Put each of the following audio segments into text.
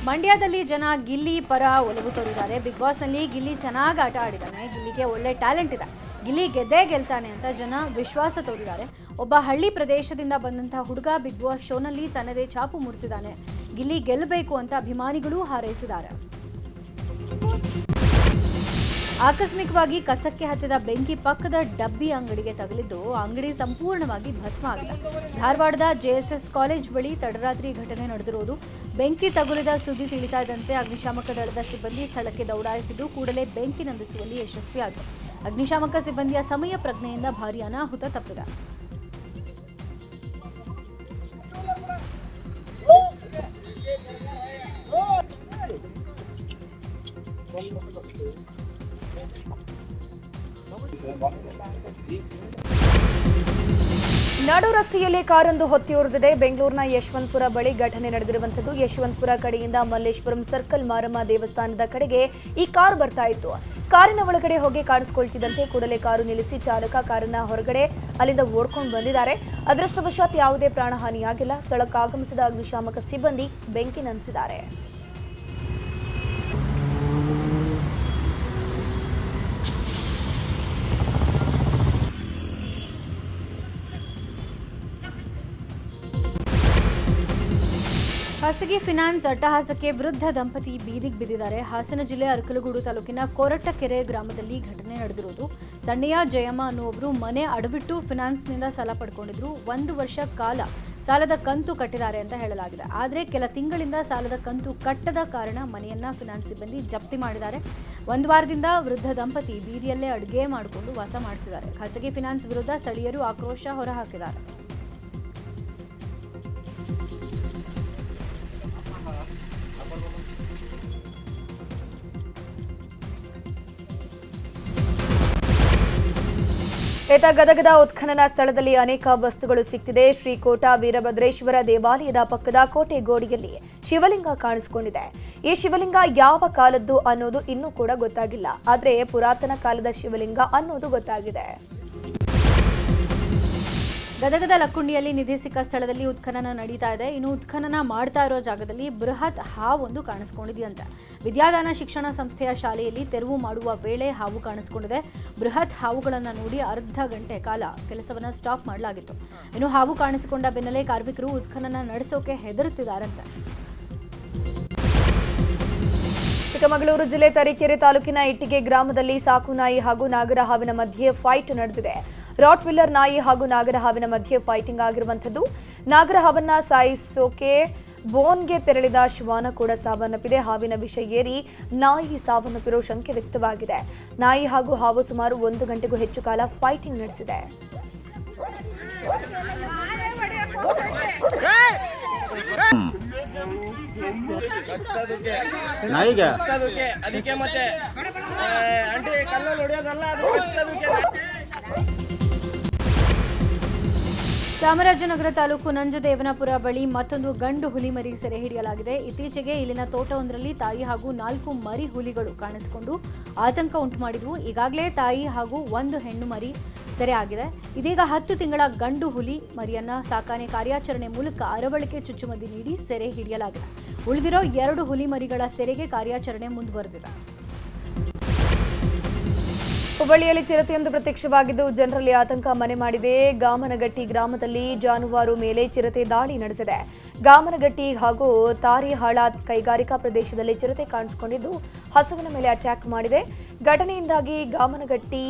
ಮಂಡ್ಯದಲ್ಲಿ ಜನ ಗಿಲ್ಲಿ ಪರ ಒಲವು ತೋರಿದ್ದಾರೆ. ಬಿಗ್ ಬಾಸ್ನಲ್ಲಿ ಗಿಲ್ಲಿ ಚೆನ್ನಾಗಿ ಆಟ ಆಡಿದ್ದಾನೆ, ಗಿಲ್ಲಿಗೆ ಒಳ್ಳೆ ಟ್ಯಾಲೆಂಟ್ ಇದೆ, ಗಿಲ್ಲಿ ಗೆದ್ದೇ ಗೆಲ್ತಾನೆ ಅಂತ ಜನ ವಿಶ್ವಾಸ ತೋರಿದ್ದಾರೆ. ಒಬ್ಬ ಹಳ್ಳಿ ಪ್ರದೇಶದಿಂದ ಬಂದಂತಹ ಹುಡುಗ ಬಿಗ್ ಬಾಸ್ ಶೋನಲ್ಲಿ ತನ್ನದೇ ಛಾಪು ಮೂಡಿಸಿದ್ದಾನೆ. ಗಿಲ್ಲಿ ಗೆಲ್ಲಬೇಕು ಅಂತ ಅಭಿಮಾನಿಗಳು ಹಾರೈಸಿದ್ದಾರೆ. ಆಕಸ್ಮಿಕವಾಗಿ ಕಸಕ್ಕೆ ಹತ್ತಿದ ಬೆಂಕಿ ಪಕ್ಕದ ಡಬ್ಬಿ ಅಂಗಡಿಗೆ ತಗುಲಿದ್ದು ಅಂಗಡಿ ಸಂಪೂರ್ಣವಾಗಿ ಭಸ್ಮ ಆಗಿದೆ. ಧಾರವಾಡದ JSS ಕಾಲೇಜ್ ಬಳಿ ತಡರಾತ್ರಿ ಘಟನೆ ನಡೆದಿರುವುದು. ಬೆಂಕಿ ತಗುಲಿದ ಸುದ್ದಿ ತಿಳಿತಾ ಇದ್ದಂತೆ ಅಗ್ನಿಶಾಮಕ ದಳದ ಸಿಬ್ಬಂದಿ ಸ್ಥಳಕ್ಕೆ ದೌಡಾಯಿಸಿದ್ದು ಕೂಡಲೇ ಬೆಂಕಿ ನಂದಿಸುವಲ್ಲಿ ಯಶಸ್ವಿಯಾದರು. ಅಗ್ನಿಶಾಮಕ ಸಿಬ್ಬಂದಿಯ ಸಮಯ ಪ್ರಜ್ಞೆಯಿಂದ ಭಾರೀ ಅನಾಹುತ ತಪ್ಪಿದೆ. ನಡು ರಸ್ತೆಯಲ್ಲಿ ಕಾರೊಂದು ಹೊತ್ತಿಯುರಿದಿದೆ. ಬೆಂಗಳೂರಿನ ಯಶವಂತಪುರ ಬಳಿ ಘಟನೆ ನಡೆದಿರುವಂಥದ್ದು. ಯಶವಂತಪುರ ಕಡೆಯಿಂದ ಮಲ್ಲೇಶ್ವರಂ ಸರ್ಕಲ್ ಮಾರಮ್ಮ ದೇವಸ್ಥಾನದ ಕಡೆಗೆ ಈ ಕಾರು ಬರ್ತಾ ಇತ್ತು. ಕಾರಿನ ಒಳಗಡೆ ಹೊಗೆ ಕಾಣಿಸಿಕೊಳ್ತಿದ್ದಂತೆ ಕೂಡಲೇ ಕಾರು ನಿಲ್ಲಿಸಿ ಚಾಲಕ ಕಾರನ್ನ ಹೊರಗಡೆ ಅಲ್ಲಿಂದ ಓಡ್ಕೊಂಡು ಬಂದಿದ್ದಾರೆ. ಅದೃಷ್ಟವಶಾತ್ ಯಾವುದೇ ಪ್ರಾಣಹಾನಿಯಾಗಿಲ್ಲ. ಸ್ಥಳಕ್ಕೆ ಆಗಮಿಸಿದ ಅಗ್ನಿಶಾಮಕ ಸಿಬ್ಬಂದಿ ಬೆಂಕಿ ನಂದಿಸಿದ್ದಾರೆ. ಖಾಸಗಿ ಫಿನಾನ್ಸ್ ಅಟ್ಟಹಾಸಕ್ಕೆ ವೃದ್ಧ ದಂಪತಿ ಬೀದಿಗೆ ಬಿದ್ದಿದ್ದಾರೆ. ಹಾಸನ ಜಿಲ್ಲೆ ಅರಕಲಗೂಡು ತಾಲೂಕಿನ ಕೊರಟಕೆರೆ ಗ್ರಾಮದಲ್ಲಿ ಘಟನೆ ನಡೆದಿರುವುದು. ಸಣ್ಣಯ್ಯ ಜಯಮ್ಮ ಅನ್ನುವವರು ಮನೆ ಅಡವಿಟ್ಟು ಫಿನಾನ್ಸ್ನಿಂದ ಸಾಲ ಪಡ್ಕೊಂಡಿದ್ರು. 1 ವರ್ಷ ಕಾಲ ಸಾಲದ ಕಂತು ಕಟ್ಟಿದ್ದಾರೆ ಅಂತ ಹೇಳಲಾಗಿದೆ. ಆದರೆ ಕೆಲ ತಿಂಗಳಿಂದ ಸಾಲದ ಕಂತು ಕಟ್ಟದ ಕಾರಣ ಮನೆಯನ್ನ ಫಿನಾನ್ಸ್ ಸಿಬ್ಬಂದಿ ಜಪ್ತಿ ಮಾಡಿದ್ದಾರೆ. 1 ವಾರದಿಂದ ವೃದ್ಧ ದಂಪತಿ ಬೀದಿಯಲ್ಲೇ ಅಡುಗೆ ಮಾಡಿಕೊಂಡು ವಾಸ ಮಾಡ್ತಿದ್ದಾರೆ. ಖಾಸಗಿ ಫಿನಾನ್ಸ್ ವಿರುದ್ಧ ಸ್ಥಳೀಯರು ಆಕ್ರೋಶ ಹೊರಹಾಕಿದ್ದಾರೆ. ಗದಗದ ಉತ್ಖನನ ಸ್ಥಳದಲ್ಲಿ ಅನೇಕ ವಸ್ತುಗಳು ಸಿಕ್ಕಿದೆ. ಶ್ರೀಕೋಟ ವೀರಭದ್ರೇಶ್ವರ ದೇವಾಲಯದ ಪಕ್ಕದ ಕೋಟೆ ಗೋಡೆಯಲ್ಲಿ ಶಿವಲಿಂಗ ಕಾಣಿಸಿಕೊಂಡಿದೆ. ಈ ಶಿವಲಿಂಗ ಯಾವ ಕಾಲದ್ದು ಅನ್ನೋದು ಇನ್ನೂ ಕೂಡ ಗೊತ್ತಾಗಿಲ್ಲ. ಆದರೆ ಪುರಾತನ ಕಾಲದ ಶಿವಲಿಂಗ ಅನ್ನೋದು ಗೊತ್ತಾಗಿದೆ. ಗದಗದ ಲಕ್ಕುಂಡಿಯಲ್ಲಿ ನಿಧಿ ಸಿಕ್ಕ ಸ್ಥಳದಲ್ಲಿ ಉತ್ಖನನ ನಡೀತಾ ಇದೆ. ಇನ್ನು ಉತ್ಖನನ ಮಾಡ್ತಾ ಇರೋ ಜಾಗದಲ್ಲಿ ಬೃಹತ್ ಹಾವೊಂದು ಕಾಣಿಸ್ಕೊಂಡಿದೆಯಂತೆ. ವಿದ್ಯಾದಾನ ಶಿಕ್ಷಣ ಸಂಸ್ಥೆಯ ಶಾಲೆಯಲ್ಲಿ ತೆರವು ಮಾಡುವ ವೇಳೆ ಹಾವು ಕಾಣಿಸ್ಕೊಂಡಿದೆ. ಬೃಹತ್ ಹಾವುಗಳನ್ನು ನೋಡಿ ಅರ್ಧ ಗಂಟೆ ಕಾಲ ಕೆಲಸವನ್ನ ಸ್ಟಾಪ್ ಮಾಡಲಾಗಿತ್ತು. ಇನ್ನು ಹಾವು ಕಾಣಿಸಿಕೊಂಡ ಬೆನ್ನಲ್ಲೇ ಕಾರ್ಮಿಕರು ಉತ್ಖನನ ನಡೆಸೋಕೆ ಹೆದರುತ್ತಿದ್ದಾರಂತೆ. ಚಿಕ್ಕಮಗಳೂರು ಜಿಲ್ಲೆ ತರೀಕೆರೆ ತಾಲೂಕಿನ ಇಟ್ಟಿಗೆ ಗ್ರಾಮದಲ್ಲಿ ಸಾಕು ನಾಯಿ ಹಾಗೂ ನಾಗರ ಹಾವಿನ ಮಧ್ಯೆ ಫೈಟ್ ನಡೆದಿದೆ. ರಾಟ್ ವಿಲ್ಲರ್ ನಾಯಿ ಹಾಗೂ ನಾಗರ ಹಾವಿನ ಮಧ್ಯೆ ಫೈಟಿಂಗ್ ಆಗಿರುವಂಥದ್ದು. ನಾಗರ ಹಾವನ್ನ ಸಾಯಿಸೋಕೆ ಬೋನ್ಗೆ ತೆರಳಿದ ಶ್ವಾನ ಕೂಡ ಸಾವನ್ನಪ್ಪಿದೆ. ಹಾವಿನ ವಿಷ ಏರಿ ನಾಯಿ ಸಾವನ್ನಪ್ಪಿರೋ ಶಂಕೆ ವ್ಯಕ್ತವಾಗಿದೆ. ನಾಯಿ ಹಾಗೂ ಹಾವು ಸುಮಾರು 1 ಗಂಟೆಗೂ ಹೆಚ್ಚು ಕಾಲ ಫೈಟಿಂಗ್ ನಡೆಸಿದೆ. ಚಾಮರಾಜನಗರ ತಾಲೂಕು ನಂಜದೇವನಪುರ ಬಳಿ ಮತ್ತೊಂದು ಗಂಡು ಹುಲಿ ಮರಿ ಸೆರೆ ಹಿಡಿಯಲಾಗಿದೆ. ಇತ್ತೀಚೆಗೆ ಇಲ್ಲಿನ ತೋಟವೊಂದರಲ್ಲಿ ತಾಯಿ ಹಾಗೂ 4 ಮರಿ ಹುಲಿಗಳು ಕಾಣಿಸಿಕೊಂಡು ಆತಂಕ ಉಂಟುಮಾಡಿದ್ವು. ಈಗಾಗಲೇ ತಾಯಿ ಹಾಗೂ 1 ಹೆಣ್ಣು ಮರಿ ಸೆರೆ ಆಗಿದೆ. ಇದೀಗ 10 ತಿಂಗಳ ಗಂಡು ಹುಲಿ ಮರಿಯನ್ನ ಸಾಕಾಣೆ ಕಾರ್ಯಾಚರಣೆ ಮೂಲಕ ಅರವಳಿಕೆ ಚುಚ್ಚುಮದ್ದು ನೀಡಿ ಸೆರೆ ಹಿಡಿಯಲಾಗಿದೆ. ಉಳಿದಿರೋ 2 ಹುಲಿ ಮರಿಗಳ ಸೆರೆಗೆ ಕಾರ್ಯಾಚರಣೆ ಮುಂದುವರೆದಿದೆ. ಹುಬ್ಬಳ್ಳಿಯಲ್ಲಿ ಚಿರತೆಯೊಂದು ಪ್ರತ್ಯಕ್ಷವಾಗಿದ್ದು ಜನರಲ್ಲಿ ಆತಂಕ ಮನೆ ಮಾಡಿದೆ. ಗಾಮನಗಟ್ಟಿ ಗ್ರಾಮದಲ್ಲಿ ಜಾನುವಾರು ಮೇಲೆ ಚಿರತೆ ದಾಳಿ ನಡೆಸಿದೆ. ಗಾಮನಗಟ್ಟಿ ಹಾಗೂ ತಾರಿಹಾಳ ಕೈಗಾರಿಕಾ ಪ್ರದೇಶದಲ್ಲಿ ಚಿರತೆ ಕಾಣಿಸಿಕೊಂಡಿದ್ದು ಹಸುವಿನ ಮೇಲೆ ಅಟ್ಯಾಕ್ ಮಾಡಿದೆ. ಘಟನೆಯಿಂದಾಗಿ ಗಾಮನಗಟ್ಟಿ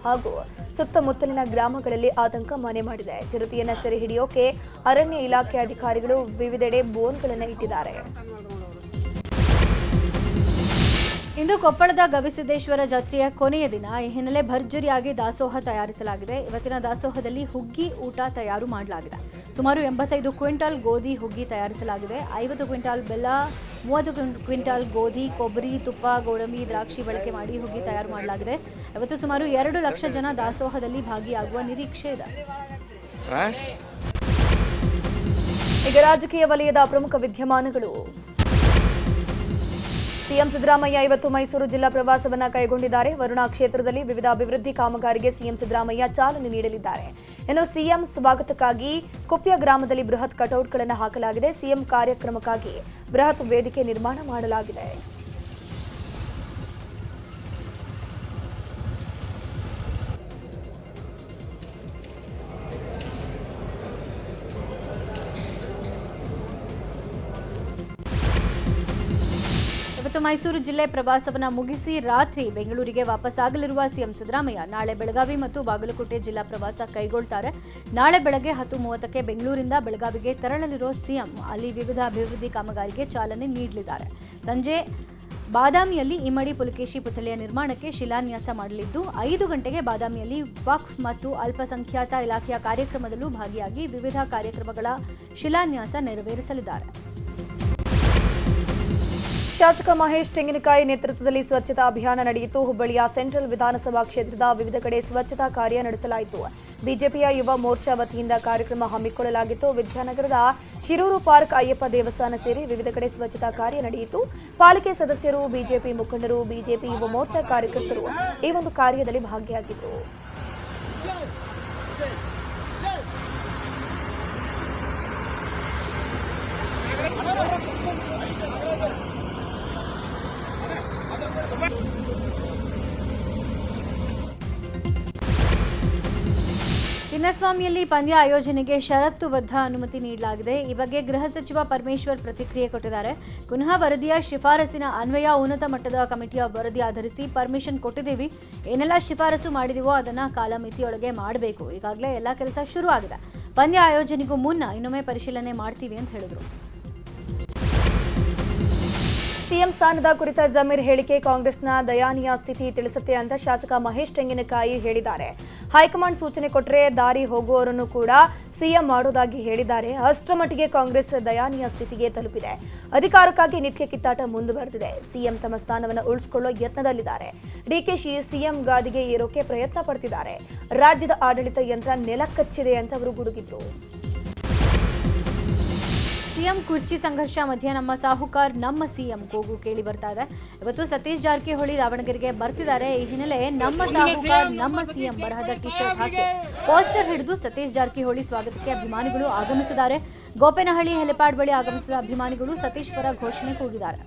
ಹಾಗೂ ಸುತ್ತಮುತ್ತಲಿನ ಗ್ರಾಮಗಳಲ್ಲಿ ಆತಂಕ ಮನೆ ಮಾಡಿದೆ. ಚಿರತೆಯನ್ನು ಸೆರೆ ಹಿಡಿಯೋಕೆ ಅರಣ್ಯ ಇಲಾಖೆ ಅಧಿಕಾರಿಗಳು ವಿವಿಧೆಡೆ ಬೋನ್ಗಳನ್ನು ಇಟ್ಟಿದ್ದಾರೆ. ಇಂದು ಕೊಪ್ಪಳದ ಗವಿಸಿದ್ದೇಶ್ವರ ಜಾತ್ರೆಯ ಕೊನೆಯ ದಿನ. ಈ ಹಿನ್ನೆಲೆ ಭರ್ಜರಿಯಾಗಿ ದಾಸೋಹ ತಯಾರಿಸಲಾಗಿದೆ. ಇವತ್ತಿನ ದಾಸೋಹದಲ್ಲಿ ಹುಗ್ಗಿ ಊಟ ತಯಾರು ಮಾಡಲಾಗಿದೆ. ಸುಮಾರು 85 ಕ್ವಿಂಟಾಲ್ ಗೋಧಿ ಹುಗ್ಗಿ ತಯಾರಿಸಲಾಗಿದೆ. 50 ಕ್ವಿಂಟಾಲ್ ಬೆಲ್ಲ, 30 ಕ್ವಿಂಟಾಲ್ ಗೋಧಿ, ಕೊಬ್ಬರಿ, ತುಪ್ಪ, ಗೋಡಂಬಿ, ದ್ರಾಕ್ಷಿ ಬಳಕೆ ಮಾಡಿ ಹುಗ್ಗಿ ತಯಾರು ಮಾಡಲಾಗಿದೆ. ಇವತ್ತು ಸುಮಾರು 2 ಲಕ್ಷ ಜನ ದಾಸೋಹದಲ್ಲಿ ಭಾಗಿಯಾಗುವ ನಿರೀಕ್ಷೆ ಇದೆ. ಈಗ ರಾಜಕೀಯ ವಲಯದ ಪ್ರಮುಖ ವಿದ್ಯಮಾನಗಳು. ಸಿಎಂ ಸಿದ್ದರಾಮಯ್ಯ ಇವತ್ತು ಮೈಸೂರು ಜಿಲ್ಲಾ ಪ್ರವಾಸವನ್ನ ಕೈಗೊಂಡಿದ್ದಾರೆ. ವರುಣಾ ಕ್ಷೇತ್ರದಲ್ಲಿ ವಿವಿಧ ಅಭಿವೃದ್ಧಿ ಕಾಮಗಾರಿಗೆ ಸಿಎಂ ಸಿದ್ದರಾಮಯ್ಯ ಚಾಲನೆ ನೀಡಲಿದ್ದಾರೆ. ಇನ್ನು ಸಿಎಂ ಸ್ವಾಗತಕ್ಕಾಗಿ ಕುಪ್ಯ ಗ್ರಾಮದಲ್ಲಿ ಬೃಹತ್ ಕಟೌಟ್ಗಳನ್ನು ಹಾಕಲಾಗಿದೆ. ಸಿಎಂ ಕಾರ್ಯಕ್ರಮಕ್ಕಾಗಿ ಬೃಹತ್ ವೇದಿಕೆ ನಿರ್ಮಾಣ ಮಾಡಲಾಗಿದೆ. ಇವತ್ತು ಮೈಸೂರು ಜಿಲ್ಲೆ ಪ್ರವಾಸವನ್ನ ಮುಗಿಸಿ ರಾತ್ರಿ ಬೆಂಗಳೂರಿಗೆ ವಾಪಸ್ಸಾಗಲಿರುವ ಸಿಎಂ ಸಿದ್ದರಾಮಯ್ಯ ನಾಳೆ ಬೆಳಗಾವಿ ಮತ್ತು ಬಾಗಲಕೋಟೆ ಜಿಲ್ಲಾ ಪ್ರವಾಸ ಕೈಗೊಳ್ತಾರೆ. ನಾಳೆ ಬೆಳಗ್ಗೆ 10:30ಕ್ಕೆ ಬೆಂಗಳೂರಿಂದ ಬೆಳಗಾವಿಗೆ ತೆರಳಲಿರೋ ಸಿಎಂ ಅಲ್ಲಿ ವಿವಿಧ ಅಭಿವೃದ್ಧಿ ಕಾಮಗಾರಿಗೆ ಚಾಲನೆ ನೀಡಲಿದ್ದಾರೆ. ಸಂಜೆ ಬಾದಾಮಿಯಲ್ಲಿ ಇಮ್ಮಡಿ ಪುಲಕೇಶಿ ಪುತ್ಥಳಿಯ ನಿರ್ಮಾಣಕ್ಕೆ ಶಿಲಾನ್ಯಾಸ ಮಾಡಲಿದ್ದು 5 ಗಂಟೆಗೆ ಬಾದಾಮಿಯಲ್ಲಿ ವಕ್ಫ್ ಮತ್ತು ಅಲ್ಪಸಂಖ್ಯಾತ ಇಲಾಖೆಯ ಕಾರ್ಯಕ್ರಮದಲ್ಲೂ ಭಾಗಿಯಾಗಿ ವಿವಿಧ ಕಾರ್ಯಕ್ರಮಗಳ ಶಿಲಾನ್ಯಾಸ ನೆರವೇರಿಸಲಿದ್ದಾರೆ. ಶಾಸಕ ಮಹೇಶ್ ತೆಂಗಿನಕಾಯಿ ನೇತೃತ್ವದಲ್ಲಿ ಸ್ವಚ್ಛತಾ ಅಭಿಯಾನ ನಡೆಯಿತು. ಹುಬ್ಬಳ್ಳಿಯ ಸೆಂಟ್ರಲ್ ವಿಧಾನಸಭಾ ಕ್ಷೇತ್ರದ ವಿವಿಧ ಕಡೆ ಸ್ವಚ್ಛತಾ ಕಾರ್ಯ ನಡೆಸಲಾಯಿತು. ಬಿಜೆಪಿಯ ಯುವ ಮೋರ್ಚಾ ವತಿಯಿಂದ ಕಾರ್ಯಕ್ರಮ ಹಮ್ಮಿಕೊಳ್ಳಲಾಗಿತ್ತು. ವಿದ್ಯಾನಗರದ ಶಿರೂರು ಪಾರ್ಕ್ ಅಯ್ಯಪ್ಪ ದೇವಸ್ಥಾನ ಸೇರಿ ವಿವಿಧ ಕಡೆ ಸ್ವಚ್ಛತಾ ಕಾರ್ಯ ನಡೆಯಿತು. ಪಾಲಿಕೆ ಸದಸ್ಯರು, ಬಿಜೆಪಿ ಮುಖಂಡರು, ಬಿಜೆಪಿ ಯುವ ಮೋರ್ಚಾ ಕಾರ್ಯಕರ್ತರು ಈ ಒಂದು ಕಾರ್ಯದಲ್ಲಿ ಭಾಗಿಯಾಗಿದ್ದರು. ಚಿನ್ನಸ್ವಾಮಿಯಲ್ಲಿ ಪಂದ್ಯ ಆಯೋಜನೆಗೆ ಷರತ್ತುಬದ್ಧ ಅನುಮತಿ ನೀಡಲಾಗಿದೆ. ಈ ಬಗ್ಗೆ ಗೃಹ ಸಚಿವ ಪರಮೇಶ್ವರ್ ಪ್ರತಿಕ್ರಿಯೆ ಕೊಟ್ಟಿದ್ದಾರೆ. ಪುನಃ ವರದಿಯ ಶಿಫಾರಸಿನ ಅನ್ವಯ ಉನ್ನತ ಮಟ್ಟದ ಕಮಿಟಿಯ ವರದಿ ಆಧರಿಸಿ ಪರ್ಮಿಷನ್ ಕೊಟ್ಟಿದ್ದೀವಿ. ಏನೆಲ್ಲ ಶಿಫಾರಸು ಮಾಡಿದೀವೋ ಅದನ್ನ ಕಾಲಮಿತಿಯೊಳಗೆ ಮಾಡಬೇಕು. ಈಗಾಗಲೇ ಎಲ್ಲ ಕೆಲಸ ಶುರು ಆಗಿದೆ. ಪಂದ್ಯ ಆಯೋಜನೆಗೂ ಮುನ್ನ ಇನ್ನೊಮ್ಮೆ ಪರಿಶೀಲನೆ ಮಾಡ್ತೀವಿ ಅಂತ ಹೇಳಿದ್ರು. ಸಿಎಂ ಸ್ಥಾನದ ಕುರಿತ ಜಮೀರ್ ಹೇಳಿಕೆ ಕಾಂಗ್ರೆಸ್ನ ದಯಾನೀಯ ಸ್ಥಿತಿ ತಿಳಿಸುತ್ತೆ ಅಂತ ಶಾಸಕ ಮಹೇಶ್ ತೆಂಗಿನಕಾಯಿ ಹೇಳಿದ್ದಾರೆ. ಹೈಕಮಾಂಡ್ ಸೂಚನೆ ಕೊಟ್ಟರೆ ದಾರಿ ಹೋಗುವವರನ್ನು ಕೂಡ ಸಿಎಂ ಮಾಡೋದಾಗಿ ಹೇಳಿದ್ದಾರೆ. ಅಷ್ಟರ ಮಟ್ಟಿಗೆ ಕಾಂಗ್ರೆಸ್ ದಯಾನೀಯ ಸ್ಥಿತಿಗೆ ತಲುಪಿದೆ. ಅಧಿಕಾರಕ್ಕಾಗಿ ನಿತ್ಯ ಕಿತ್ತಾಟ ಮುಂದುವರೆದಿದೆ. ಸಿಎಂ ತಮ್ಮ ಸ್ಥಾನವನ್ನು ಉಳಿಸಿಕೊಳ್ಳೋ ಯತ್ನದಲ್ಲಿದ್ದಾರೆ. ಡಿಕೆಶಿ ಸಿಎಂ ಗಾದಿಗೆ ಏರೋಕೆ ಪ್ರಯತ್ನ ಪಡ್ತಿದ್ದಾರೆ. ರಾಜ್ಯದ ಆಡಳಿತ ಯಂತ್ರ ನೆಲಕಚ್ಚಿದೆ ಅಂತ ಅವರು ಗುಡುಗಿದ್ರು. ಸಿಎಂ ಕುರ್ಚಿ ಸಂಘರ್ಷ ಮಧ್ಯೆ ನಮ್ಮ ಸಾಹುಕಾರ್ ನಮ್ಮ ಸಿಎಂ ಕೂಗು ಕೇಳಿ ಬರ್ತಾ ಇದೆ. ಇವತ್ತು ಸತೀಶ್ ಜಾರಕಿಹೊಳಿ ದಾವಣಗೆರೆಗೆ ಬರ್ತಿದ್ದಾರೆ. ಈ ಹಿನ್ನೆಲೆ ನಮ್ಮ ಸಾಹುಕಾರ್ ನಮ್ಮ ಸಿಎಂ ಬರಹದ ಟಿ ಶರ್ಟ್ ಹಾಕಿ ಪೋಸ್ಟರ್ ಹಿಡಿದು ಸತೀಶ್ ಜಾರಕಿಹೊಳಿ ಸ್ವಾಗತಕ್ಕೆ ಅಭಿಮಾನಿಗಳು ಆಗಮಿಸಿದ್ದಾರೆ. ಗೋಪೇನಹಳ್ಳಿ ಹೆಲಿಪ್ಯಾಡ್ ಬಳಿ ಆಗಮಿಸಿದ ಅಭಿಮಾನಿಗಳು ಸತೀಶ್ ಪರ ಘೋಷಣೆ ಕೂಗಿದ್ದಾರೆ.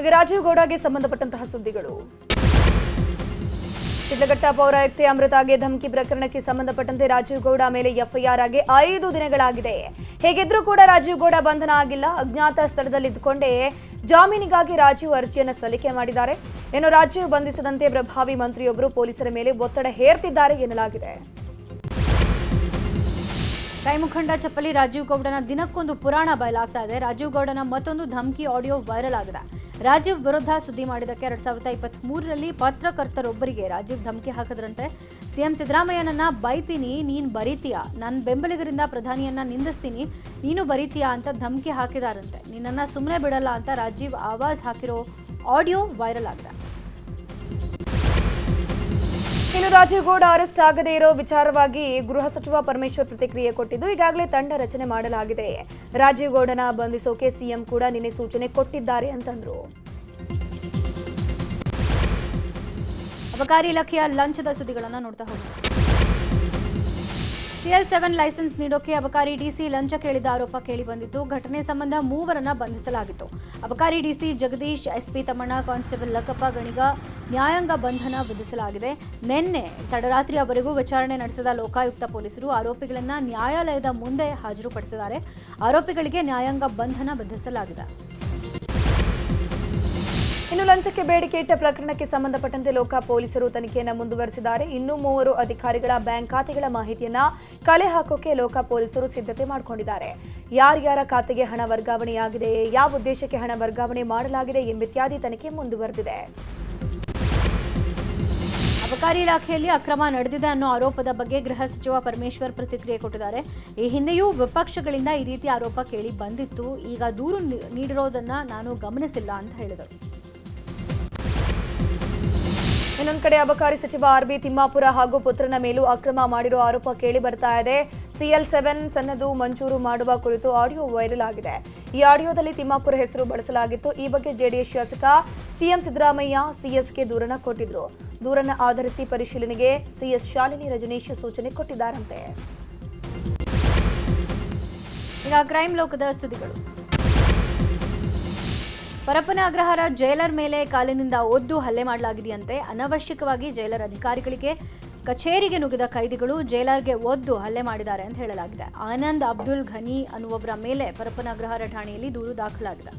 ಈಗ ರಾಜೀವ್ ಗೌಡಗೆ ಸಂಬಂಧಪಟ್ಟಂತಹ ಸುದ್ದಿಗಳು. ಶಿಡ್ಲಘಟ್ಟ ಪೌರಾಯುಕ್ತೆ ಅಮೃತಾಗೆ ಧಮಕಿ ಪ್ರಕರಣಕ್ಕೆ ಸಂಬಂಧಪಟ್ಟಂತೆ ರಾಜೀವ್ ಗೌಡ ಮೇಲೆ ಎಫ್ಐಆರ್ ಆಗಿ 5 ದಿನಗಳಾಗಿದೆ. ಹೇಗಿದ್ರೂ ಕೂಡ ರಾಜೀವ್ ಗೌಡ ಬಂಧನ ಆಗಿಲ್ಲ. ಅಜ್ಞಾತ ಸ್ಥಳದಲ್ಲಿದ್ದುಕೊಂಡೇ ಜಾಮೀನಿಗಾಗಿ ರಾಜೀವ್ ಅರ್ಜಿಯನ್ನು ಸಲ್ಲಿಕೆ ಮಾಡಿದ್ದಾರೆ. ಇನ್ನು ರಾಜೀವ್ ಬಂಧಿಸದಂತೆ ಪ್ರಭಾವಿ ಮಂತ್ರಿಯೊಬ್ಬರು ಪೊಲೀಸರ ಮೇಲೆ ಒತ್ತಡ ಹೇರ್ತಿದ್ದಾರೆ ಎನ್ನಲಾಗಿದೆ. ಕೈ ಮುಖಂಡ ಚಪ್ಪಲಿ ರಾಜೀವ್ ಗೌಡನ ದಿನಕ್ಕೊಂದು ಪುರಾಣ ಬಯಲಾಗ್ತಾ ಇದೆ. ರಾಜೀವ್ ಗೌಡನ ಮತ್ತೊಂದು ಧಮಕಿ ಆಡಿಯೋ ವೈರಲ್ ಆಗಿದೆ. ರಾಜೀವ್ ವಿರುದ್ಧ ಸುದ್ದಿ ಮಾಡಿದ್ದಕ್ಕೆ 2023ರಲ್ಲಿ ಪತ್ರಕರ್ತರೊಬ್ಬರಿಗೆ ರಾಜೀವ್ ಧಮಕಿ ಹಾಕಿದ್ರಂತೆ. ಸಿಎಂ ಸಿದ್ದರಾಮಯ್ಯನನ್ನ ಬೈತೀನಿ, ನೀನ್ ಬರೀತೀಯಾ, ನನ್ನ ಬೆಂಬಲಿಗರಿಂದ ಪ್ರಧಾನಿಯನ್ನ ನಿಂದಿಸ್ತೀನಿ, ನೀನು ಬರೀತೀಯಾ ಅಂತ ಧಮಕಿ ಹಾಕಿದಾರಂತೆ. ನಿನ್ನನ್ನ ಸುಮ್ಮನೆ ಬಿಡಲ್ಲ ಅಂತ ರಾಜೀವ್ ಆವಾಜ್ ಹಾಕಿರೋ ಆಡಿಯೋ ವೈರಲ್ ಆಗಿದೆ. ಇನ್ನು ರಾಜೀವ್ ಗೌಡ ಅರೆಸ್ಟ್ ಆಗದೇ ಇರೋ ವಿಚಾರವಾಗಿ ಗೃಹ ಸಚಿವ ಪರಮೇಶ್ವರ್ ಪ್ರತಿಕ್ರಿಯೆ ಕೊಟ್ಟಿದ್ದು, ಈಗಾಗಲೇ ತಂಡ ರಚನೆ ಮಾಡಲಾಗಿದೆ. ರಾಜೀವ್ ಗೌಡನ ಬಂಧಿಸೋಕೆ ಸಿಎಂ ಕೂಡ ನಿನ್ನೆ ಸೂಚನೆ ಕೊಟ್ಟಿದ್ದಾರೆ ಅಂತಂದ್ರು. ಅಬಕಾರಿ ಇಲಾಖೆಯ ಲಂಚದ ಸುದ್ದಿಗಳನ್ನು ನೋಡ್ತಾ ಹೋಗೋಣ. CL7 ಲೈಸೆನ್ಸ್ ನೀಡೋಕೆ ಅಬಕಾರಿ ಡಿಸಿ ಲಂಚ ಕೇಳಿದ ಆರೋಪ ಕೇಳಿಬಂದಿತ್ತು. ಘಟನೆ ಸಂಬಂಧ 3ವರನ್ನ ಬಂಧಿಸಲಾಗಿತ್ತು. ಅಬಕಾರಿ DC Jagadish, SP Thammanna, constable Lakkappa Ganiga ನ್ಯಾಯಾಂಗ ಬಂಧನ ವಿಧಿಸಲಾಗಿದೆ. ನಿನ್ನೆ ತಡರಾತ್ರಿಯವರೆಗೂ ವಿಚಾರಣೆ ನಡೆಸಿದ ಲೋಕಾಯುಕ್ತ ಪೊಲೀಸರು ಆರೋಪಿಗಳನ್ನ ನ್ಯಾಯಾಲಯದ ಮುಂದೆ ಹಾಜರುಪಡಿಸಿದ್ದಾರೆ. ಆರೋಪಿಗಳಿಗೆ ನ್ಯಾಯಾಂಗ ಬಂಧನ ವಿಧಿಸಲಾಗಿದೆ. ಇನ್ನು ಲಂಚಕ್ಕೆ ಬೇಡಿಕೆ ಇಟ್ಟ ಪ್ರಕರಣಕ್ಕೆ ಸಂಬಂಧಪಟ್ಟಂತೆ ಲೋಕ ಪೊಲೀಸರು ತನಿಖೆಯನ್ನು ಮುಂದುವರೆಸಿದ್ದಾರೆ. ಇನ್ನೂ 3 ಅಧಿಕಾರಿಗಳ ಬ್ಯಾಂಕ್ ಖಾತೆಗಳ ಮಾಹಿತಿಯನ್ನ ಕಲೆ ಹಾಕೋಕೆ ಲೋಕ ಪೊಲೀಸರು ಸಿದ್ಧತೆ ಮಾಡಿಕೊಂಡಿದ್ದಾರೆ. ಯಾರ್ಯಾರ ಖಾತೆಗೆ ಹಣ ವರ್ಗಾವಣೆಯಾಗಿದೆ, ಯಾವ ಉದ್ದೇಶಕ್ಕೆ ಹಣ ವರ್ಗಾವಣೆ ಮಾಡಲಾಗಿದೆ ಎಂಬಿತ್ಯಾದಿ ತನಿಖೆ ಮುಂದುವರೆದಿದೆ. ಅಬಕಾರಿ ಇಲಾಖೆಯಲ್ಲಿ ಅಕ್ರಮ ನಡೆದಿದೆ ಅನ್ನೋ ಆರೋಪದ ಬಗ್ಗೆ ಗೃಹ ಸಚಿವ ಪರಮೇಶ್ವರ್ ಪ್ರತಿಕ್ರಿಯೆ ಕೊಟ್ಟಿದ್ದಾರೆ. ಈ ಹಿಂದೆಯೂ ವಿಪಕ್ಷಗಳಿಂದ ಈ ರೀತಿ ಆರೋಪ ಕೇಳಿ ಬಂದಿತ್ತು. ಈಗ ದೂರು ನೀಡಿರೋದನ್ನ ನಾನು ಗಮನಿಸಿಲ್ಲ ಅಂತ ಹೇಳಿದರು. ಇನ್ನೊಂದು ಕಡೆ ಅಬಕಾರಿ ಸಚಿವ ಆರ್.ಬಿ. ತಿಮ್ಮಾಪುರ ಹಾಗೂ ಪುತ್ರನ ಮೇಲೂ ಅಕ್ರಮ ಮಾಡಿರುವ ಆರೋಪ ಕೇಳಿ ಬರ್ತಾ ಇದೆ. CL7 ಸನ್ನದು ಮಂಜೂರು ಮಾಡುವ ಕುರಿತು ಆಡಿಯೋ ವೈರಲ್ ಆಗಿದೆ. ಈ ಆಡಿಯೋದಲ್ಲಿ ತಿಮ್ಮಾಪುರ ಹೆಸರು ಬಳಸಲಾಗಿತ್ತು. ಈ ಬಗ್ಗೆ ಜೆಡಿಎಸ್ ಶಾಸಕ ಸಿಎಂ ಸಿದ್ದರಾಮಯ್ಯ ಸಿಎಸ್ಗೆ ದೂರನ್ನ ಕೊಟ್ಟಿದ್ರು. ದೂರನ್ನ ಆಧರಿಸಿ ಪರಿಶೀಲನೆಗೆ ಸಿಎಸ್ ಶಾಲಿನಿ ರಜನೀಶ್ ಸೂಚನೆ ಕೊಟ್ಟಿದ್ದಾರಂತೆ. ಈಗ ಕ್ರೈಮ್ ಲೋಕದ ಸುದ್ದಿಗಳು. ಪರಪ್ಪನ ಅಗ್ರಹಾರ ಜೈಲರ್ ಮೇಲೆ ಕಾಲಿನಿಂದ ಒದ್ದು ಹಲ್ಲೆ ಮಾಡಲಾಗಿದೆಯಂತೆ. ಅನವಶ್ಯಕವಾಗಿ ಜೈಲರ್ ಅಧಿಕಾರಿಗಳಿಗೆ ಕಚೇರಿಗೆ ನುಗ್ಗಿದ ಕೈದಿಗಳು ಜೈಲರ್ಗೆ ಒದ್ದು ಹಲ್ಲೆ ಮಾಡಿದ್ದಾರೆ ಅಂತ ಹೇಳಲಾಗಿದೆ. ಆನಂದ್ ಅಬ್ದುಲ್ ಘನಿ ಅನ್ನುವವರ ಮೇಲೆ ಪರಪ್ಪನ ಅಗ್ರಹಾರ ಠಾಣೆಯಲ್ಲಿ ದೂರು ದಾಖಲಾಗಿದೆ.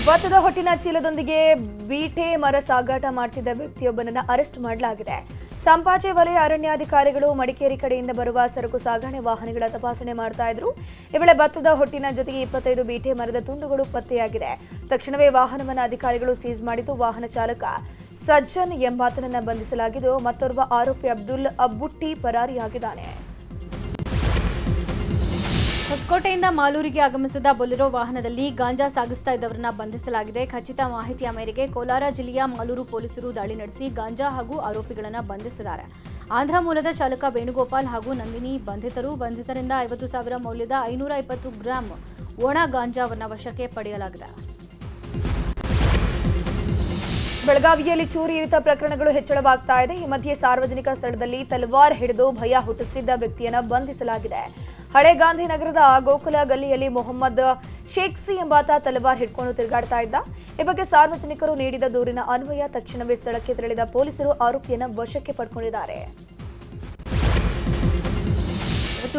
ಭತ್ತದ ಹೊಟ್ಟಿನ ಚೀಲದೊಂದಿಗೆ ಬೀಟೆ ಮರ ಸಾಗಾಟ ಮಾಡ್ತಿದ್ದ ವ್ಯಕ್ತಿಯೊಬ್ಬನನ್ನ ಅರೆಸ್ಟ್ ಮಾಡಲಾಗಿದೆ. ಸಂಪಾಜೆ ವಲಯ ಅರಣ್ಯಾಧಿಕಾರಿಗಳು ಮಡಿಕೇರಿ ಕಡೆಯಿಂದ ಬರುವ ಸರಕು ಸಾಗಣೆ ವಾಹನಗಳ ತಪಾಸಣೆ ಮಾಡ್ತಾ ಇದ್ರು. ಈ ವೇಳೆ ಭತ್ತದ ಹೊಟ್ಟಿನ ಜೊತೆಗೆ 25 ಬೀಟೆ ಮರದ ತುಂಡುಗಳು ಪತ್ತೆಯಾಗಿದೆ. ತಕ್ಷಣವೇ ವಾಹನವನ್ನು ಅಧಿಕಾರಿಗಳು ಸೀಸ್ ಮಾಡಿದ್ದು ವಾಹನ ಚಾಲಕ ಸಜ್ಜನ್ ಎಂಬಾತನನ್ನ ಬಂಧಿಸಲಾಗಿದ್ದು ಮತ್ತೋರ್ವ ಆರೋಪಿ ಅಬ್ದುಲ್ ಅಬ್ಬುಟ್ಟಿ ಪರಾರಿಯಾಗಿದ್ದಾನೆ. ಹೊಸಕೋಟೆಯಿಂದ ಮಾಲೂರಿಗೆ ಆಗಮಿಸಿದ ಬೊಲೆರೋ ವಾಹನದಲ್ಲಿ ಗಾಂಜಾ ಸಾಗಿಸ್ತಾ ಇದ್ದವರನ್ನ ಬಂಧಿಸಲಾಗಿದೆ. ಖಚಿತ ಮಾಹಿತಿಯ ಮೇರೆಗೆ ಕೋಲಾರ ಜಿಲ್ಲೆಯ ಮಾಲೂರು ಪೊಲೀಸರು ದಾಳಿ ನಡೆಸಿ ಗಾಂಜಾ ಹಾಗೂ ಆರೋಪಿಗಳನ್ನು ಬಂಧಿಸಿದ್ದಾರೆ. ಆಂಧ್ರ ಮೂಲದ ಚಾಲಕ ವೇಣುಗೋಪಾಲ್ ಹಾಗೂ ನಂದಿನಿ ಬಂಧಿತರಿಂದ 50,000 ಮೌಲ್ಯದ 520 ಗ್ರಾಂ ಒಣ ಗಾಂಜಾವನ್ನು ವಶಕ್ಕೆ ಪಡೆಯಲಾಗಿದೆ. ಬೆಳಗಾವಿಯಲ್ಲಿ ಚೋರಿ ಇರಿತ ಪ್ರಕರಣಗಳು ಹೆಚ್ಚಳವಾಗ್ತಾ ಇದೆ. ಈ ಮಧ್ಯೆ ಸಾರ್ವಜನಿಕ ಸ್ಥಳದಲ್ಲಿ ತಲವಾರ್ ಹಿಡಿದು ಭಯ ಹುಟ್ಟಿಸುತ್ತಿದ್ದ ವ್ಯಕ್ತಿಯನ್ನ ಬಂಧಿಸಲಾಗಿದೆ. ಹಳೆ ಗಾಂಧಿನಗರದ ಗೋಕುಲ ಗಲ್ಲಿಯಲ್ಲಿ ಮೊಹಮ್ಮದ್ ಶೇಖ್ಸಿ ಎಂಬಾತ ತಲವಾರ್ ಹಿಡ್ಕೊಂಡು ತಿರುಗಾಡ್ತಾ ಇದ್ದ. ಈ ಬಗ್ಗೆ ಸಾರ್ವಜನಿಕರು ನೀಡಿದ ದೂರಿನ ಅನ್ವಯ ತಕ್ಷಣವೇ ಸ್ಥಳಕ್ಕೆ ತೆರಳಿದ ಪೊಲೀಸರು ಆರೋಪಿಯನ್ನ ವಶಕ್ಕೆ ಪಡ್ಕೊಂಡಿದ್ದಾರೆ.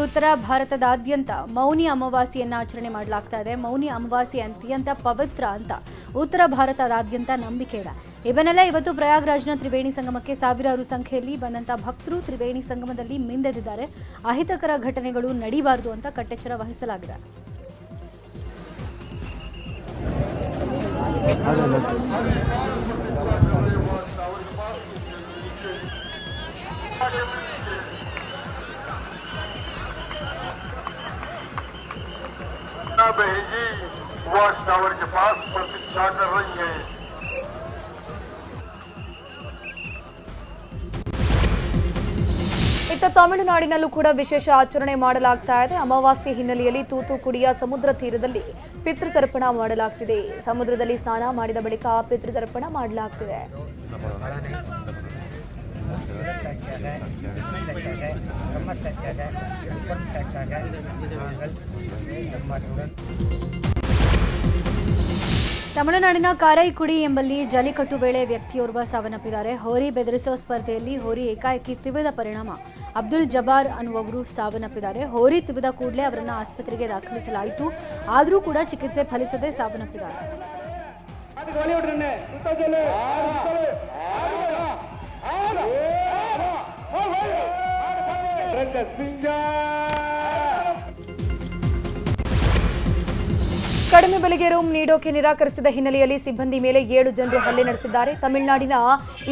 ಉತ್ತರ ಭಾರತದಾದ್ಯಂತ ಮೌನಿ ಅಮಾವಾಸ್ಯೆಯನ್ನು ಆಚರಣೆ ಮಾಡಲಾಗ್ತಾ ಇದೆ. ಮೌನಿ ಅಮಾವಾಸ್ಯೆ ಅತ್ಯಂತ ಪವಿತ್ರ ಅಂತ ಉತ್ತರ ಭಾರತದಾದ್ಯಂತ ನಂಬಿಕೆ ಇದೆ. ಇವನ್ನೆಲ್ಲ ಇವತ್ತು ಪ್ರಯಾಗ್ರಾಜ್ನ ತ್ರಿವೇಣಿ ಸಂಗಮಕ್ಕೆ ಸಾವಿರಾರು ಸಂಖ್ಯೆಯಲ್ಲಿ ಬಂದಂತ ಭಕ್ತರು ತ್ರಿವೇಣಿ ಸಂಗಮದಲ್ಲಿ ಮಿಂದೆದಿದ್ದಾರೆ. ಅಹಿತಕರ ಘಟನೆಗಳು ನಡೀಬಾರದು ಅಂತ ಕಟ್ಟೆಚ್ಚರ ವಹಿಸಲಾಗಿದೆ. बहन जी वॉच टावर के पास प्रतीक्षा कर रही है. ಇತ್ತ ತಮಿಳುನಾಡಿನಲ್ಲೂ ಕೂಡ ವಿಶೇಷ ಆಚರಣೆ ಮಾಡಲಾಗ್ತಾ ಇದೆ. ಅಮಾವಾಸ್ಯೆ ಹಿನ್ನೆಲೆಯಲ್ಲಿ ತೂತುಕುಡಿಯ ಸಮುದ್ರ ತೀರದಲ್ಲಿ ಪಿತೃತರ್ಪಣ ಮಾಡಲಾಗ್ತಿದೆ. ಸಮುದ್ರದಲ್ಲಿ ಸ್ನಾನ ಮಾಡಿದ ಬಳಿಕ ಪಿತೃತರ್ಪಣ ಮಾಡಲಾಗ್ತಿದೆ. ತಮಿಳುನಾಡಿನ ಕಾರೈಕುಡಿ ಎಂಬಲ್ಲಿ ಜಲ್ಲಿಕಟ್ಟು ವೇಳೆ ವ್ಯಕ್ತಿಯೋರ್ವ ಸಾವನ್ನಪ್ಪಿದ್ದಾರೆ. ಹೋರಿ ಬೆದರಿಸೋ ಸ್ಪರ್ಧೆಯಲ್ಲಿ ಹೋರಿ ಏಕಾಏಕಿ ತಿವಿದ ಪರಿಣಾಮ ಅಬ್ದುಲ್ ಜಬಾರ್ ಅನ್ನುವರು ಸಾವನ್ನಪ್ಪಿದ್ದಾರೆ. ಹೋರಿ ತಿವಿದ ಕೂಡಲೇ ಅವರನ್ನು ಆಸ್ಪತ್ರೆಗೆ ದಾಖಲಿಸಲಾಯಿತು. ಆದರೂ ಕೂಡ ಚಿಕಿತ್ಸೆ ಫಲಿಸದೆ ಸಾವನ್ನಪ್ಪಿದ್ದಾರೆ. ಕಡಿಮೆ ಬೆಲೆಗೆ ರೂಮ್ ನೀಡೋಕೆ ನಿರಾಕರಿಸಿದ ಹಿನ್ನೆಲೆಯಲ್ಲಿ ಸಿಬ್ಬಂದಿ ಮೇಲೆ 7 ಜನರು ಹಲ್ಲೆ ನಡೆಸಿದ್ದಾರೆ. ತಮಿಳುನಾಡಿನ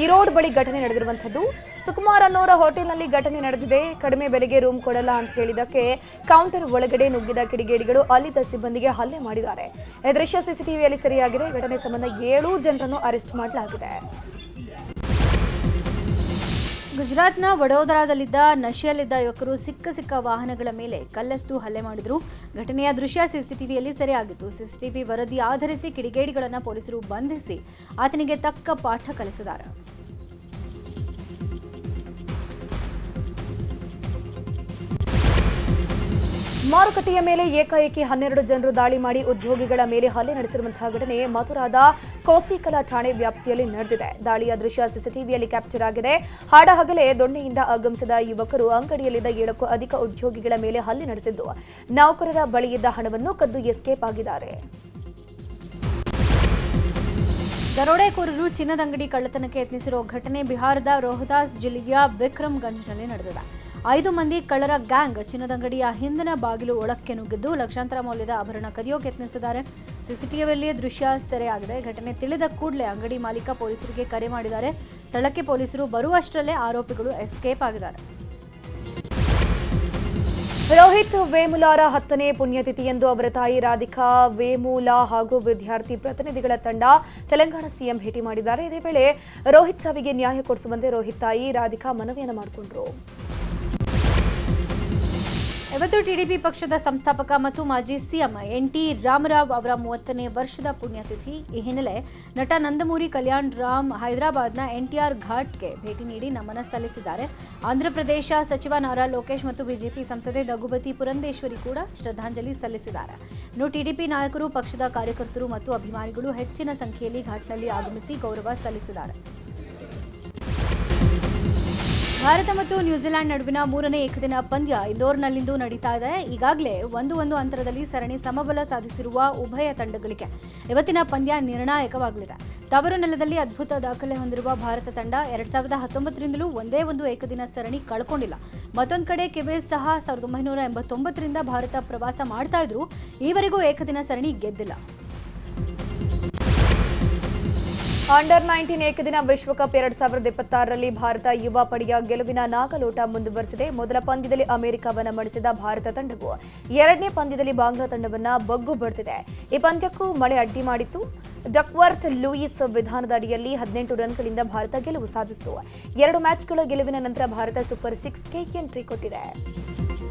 ಈರೋಡ್ ಬಳಿ ಘಟನೆ ನಡೆದಿರುವಂಥದ್ದು. ಸುಕುಮಾರ್ ಅನ್ನೋರ ಹೋಟೆಲ್ನಲ್ಲಿ ಘಟನೆ ನಡೆದಿದೆ. ಕಡಿಮೆ ಬೆಲೆಗೆ ರೂಮ್ ಕೊಡಲ್ಲ ಅಂತ ಹೇಳಿದಕ್ಕೆ ಕೌಂಟರ್ ಒಳಗಡೆ ನುಗ್ಗಿದ ಕಿಡಿಗೇಡಿಗಳು ಅಲ್ಲಿದ್ದ ಸಿಬ್ಬಂದಿಗೆ ಹಲ್ಲೆ ಮಾಡಿದ್ದಾರೆ. ಈ ದೃಶ್ಯ ಸಿಸಿಟಿವಿಯಲ್ಲಿ ಸೆರೆಯಾಗಿದೆ. ಘಟನೆ ಸಂಬಂಧ 7 ಜನರನ್ನು ಅರೆಸ್ಟ್ ಮಾಡಲಾಗಿದೆ. ಗುಜರಾತ್ನ ವಡೋದರಾದಲ್ಲಿದ್ದ ನಶೆಯಲ್ಲಿದ್ದ ಯುವಕರು ಸಿಕ್ಕ ವಾಹನಗಳ ಮೇಲೆ ಕಲ್ಲೆಸೆದು ಹಲ್ಲೆ ಮಾಡಿದ್ರು. ಘಟನೆಯ ದೃಶ್ಯ ಸಿಸಿಟಿವಿಯಲ್ಲಿ ಸೆರೆಯಾಗಿತ್ತು. ಸಿಸಿಟಿವಿ ವರದಿ ಆಧರಿಸಿ ಕಿಡಿಗೇಡಿಗಳನ್ನು ಪೊಲೀಸರು ಬಂಧಿಸಿ ಆತನಿಗೆ ತಕ್ಕ ಪಾಠ ಕಲಿಸಿದ್ದಾರೆ. ಮಾರುಕಟ್ಟೆಯ ಮೇಲೆ ಏಕಾಏಕಿ 12 ಜನರು ದಾಳಿ ಮಾಡಿ ಉದ್ಯೋಗಿಗಳ ಮೇಲೆ ಹಲ್ಲೆ ನಡೆಸಿರುವಂತಹ ಘಟನೆ ಮಥುರಾದ ಕೋಸಿಕಲ ಠಾಣೆ ವ್ಯಾಪ್ತಿಯಲ್ಲಿ ನಡೆದಿದೆ. ದಾಳಿಯ ದೃಶ್ಯ ಸಿಸಿಟಿವಿಯಲ್ಲಿ ಕ್ಯಾಪ್ಚರ್ ಆಗಿದೆ. ಹಾಡಹಗಲೇ ದೊಣ್ಣೆಯಿಂದ ಆಗಮಿಸಿದ ಯುವಕರು ಅಂಗಡಿಯಲ್ಲಿದ್ದ 7ಕ್ಕೂ ಅಧಿಕ ಉದ್ಯೋಗಿಗಳ ಮೇಲೆ ಹಲ್ಲೆ ನಡೆಸಿದ್ದು ನೌಕರರ ಬಳಿಯಿದ್ದ ಹಣವನ್ನು ಕದ್ದು ಎಸ್ಕೇಪ್ ಆಗಿದ್ದಾರೆ. ದರೋಡೆಕೋರರು ಚಿನ್ನದಂಗಡಿ ಕಳ್ಳತನಕ್ಕೆ ಯತ್ನಿಸಿರೋ ಘಟನೆ ಬಿಹಾರದ ರೋಹತಾಸ್ ಜಿಲ್ಲೆಯ ವಿಕ್ರಮ್ಗಂಜ್ನಲ್ಲಿ ನಡೆದಿದೆ. 5 ಮಂದಿ ಕಳ್ಳರ ಗ್ಯಾಂಗ್ ಚಿನ್ನದಂಗಡಿಯ ಹಿಂದಿನ ಬಾಗಿಲು ಒಳಕ್ಕೆ ನುಗ್ಗಿದ್ದು ಲಕ್ಷಾಂತರ ಮೌಲ್ಯದ ಆಭರಣ ಕದಿಯೋಕೆ ಯತ್ನಿಸಿದ್ದಾರೆ. ಸಿಸಿಟಿವಿಯಲ್ಲಿ ದೃಶ್ಯ ಸೆರೆಯಾಗಿದೆ. ಘಟನೆ ತಿಳಿದ ಕೂಡಲೇ ಅಂಗಡಿ ಮಾಲೀಕ ಪೊಲೀಸರಿಗೆ ಕರೆ ಮಾಡಿದ್ದಾರೆ. ಸ್ಥಳಕ್ಕೆ ಪೊಲೀಸರು ಬರುವಷ್ಟರಲ್ಲೇ ಆರೋಪಿಗಳು ಎಸ್ಕೇಪ್ ಆಗಿದ್ದಾರೆ. ರೋಹಿತ್ ವೇಮುಲಾರ 10ನೇ ಪುಣ್ಯತಿಥಿಯಂದು ಅವರ ತಾಯಿ ರಾಧಿಕಾ ವೇಮುಲಾ ಹಾಗೂ ವಿದ್ಯಾರ್ಥಿ ಪ್ರತಿನಿಧಿಗಳ ತಂಡ ತೆಲಂಗಾಣ ಸಿಎಂ ಭೇಟಿ ಮಾಡಿದ್ದಾರೆ. ಇದೇ ವೇಳೆ ರೋಹಿತ್ ಸಾವಿಗೆ ನ್ಯಾಯ ಕೊಡಿಸುವಂತೆ ರೋಹಿತ್ ತಾಯಿ ರಾಧಿಕಾ ಮನವಿಯನ್ನು ಮಾಡಿಕೊಂಡರು. ಇವತ್ತು ಟಿಡಿಪಿ ಪಕ್ಷದ ಸಂಸ್ಥಾಪಕ ಮತ್ತು ಮಾಜಿ ಸಿಎಂ ಎನ್.ಟಿ. ರಾಮರಾವ್ ಅವರ 30ನೇ ವರ್ಷದ ಪುಣ್ಯತಿಥಿ. ಈ ಹಿನ್ನೆಲೆ ನಟ ನಂದಮೂರಿ ಕಲ್ಯಾಣ್ ರಾಮ್ ಹೈದರಾಬಾದ್ನ ಎನ್ಟಿಆರ್ ಘಾಟ್ಗೆ ಭೇಟಿ ನೀಡಿ ನಮನ ಸಲ್ಲಿಸಿದ್ದಾರೆ. ಆಂಧ್ರಪ್ರದೇಶ ಸಚಿವ ನಾರಾ ಲೋಕೇಶ್ ಮತ್ತು ಬಿಜೆಪಿ ಸಂಸದೆ ದಗುಬತಿ ಪುರಂದೇಶ್ವರಿ ಕೂಡ ಶ್ರದ್ಧಾಂಜಲಿ ಸಲ್ಲಿಸಿದ್ದಾರೆ. ಇನ್ನು ಟಿಡಿಪಿ ನಾಯಕರು, ಪಕ್ಷದ ಕಾರ್ಯಕರ್ತರು ಮತ್ತು ಅಭಿಮಾನಿಗಳು ಹೆಚ್ಚಿನ ಸಂಖ್ಯೆಯಲ್ಲಿ ಘಾಟ್ನಲ್ಲಿ ಆಗಮಿಸಿ ಗೌರವ ಸಲ್ಲಿಸಿದ್ದಾರೆ. ಭಾರತ ಮತ್ತು ನ್ಯೂಜಿಲೆಂಡ್ ನಡುವಿನ 3ನೇ ಏಕದಿನ ಪಂದ್ಯ ಇಂದೋರ್ನಲ್ಲಿಂದು ನಡೀತಾ ಇದೆ. ಈಗಾಗಲೇ 1-1 ಅಂತರದಲ್ಲಿ ಸರಣಿ ಸಮಬಲ ಸಾಧಿಸಿರುವ ಉಭಯ ತಂಡಗಳಿಗೆ ಇವತ್ತಿನ ಪಂದ್ಯ ನಿರ್ಣಾಯಕವಾಗಲಿದೆ. ತವರು ನೆಲದಲ್ಲಿ ಅದ್ಭುತ ದಾಖಲೆ ಹೊಂದಿರುವ ಭಾರತ ತಂಡ 2019ರಿಂದಲೂ ಒಂದೇ ಒಂದು ಏಕದಿನ ಸರಣಿ ಕಳ್ಕೊಂಡಿಲ್ಲ. ಮತ್ತೊಂದು ಕಡೆ ಕಿವೀಸ್ ಸಹ 1989ರಿಂದ ಭಾರತ ಪ್ರವಾಸ ಮಾಡ್ತಾ ಇದ್ರು, ಈವರೆಗೂ ಏಕದಿನ ಸರಣಿ ಗೆದ್ದಿಲ್ಲ. ಅಂಡರ್ 19 ಏಕದಿನ ವಿಶ್ವಕಪ್ 2026ರಲ್ಲಿ ಭಾರತ ಯುವ ಪಡೆಯ ಗೆಲುವಿನ ನಾಗಲೋಟ ಮುಂದುವರೆಸಿದೆ. ಮೊದಲ ಪಂದ್ಯದಲ್ಲಿ ಅಮೆರಿಕವನ್ನು ಮಣಿಸಿದ ಭಾರತ ತಂಡವು 2ನೇ ಪಂದ್ಯದಲ್ಲಿ ಬಾಂಗ್ಲಾ ತಂಡವನ್ನು ಬಗ್ಗು ಬಡಿದಿದೆ. ಈ ಪಂದ್ಯಕ್ಕೂ ಮಳೆ ಅಡ್ಡಿ ಮಾಡಿತ್ತು. ಡಕ್ವರ್ತ್ ಲೂಯಿಸ್ ವಿಧಾನದ ಅಡಿಯಲ್ಲಿ 18 ರನ್ಗಳಿಂದ ಭಾರತ ಗೆಲುವು ಸಾಧಿಸಿತು. 2 ಮ್ಯಾಚ್ಗಳ ಗೆಲುವಿನ ನಂತರ ಭಾರತ ಸೂಪರ್ 6ಗೆ ಎಂಟ್ರಿ ಕೊಟ್ಟಿದೆ.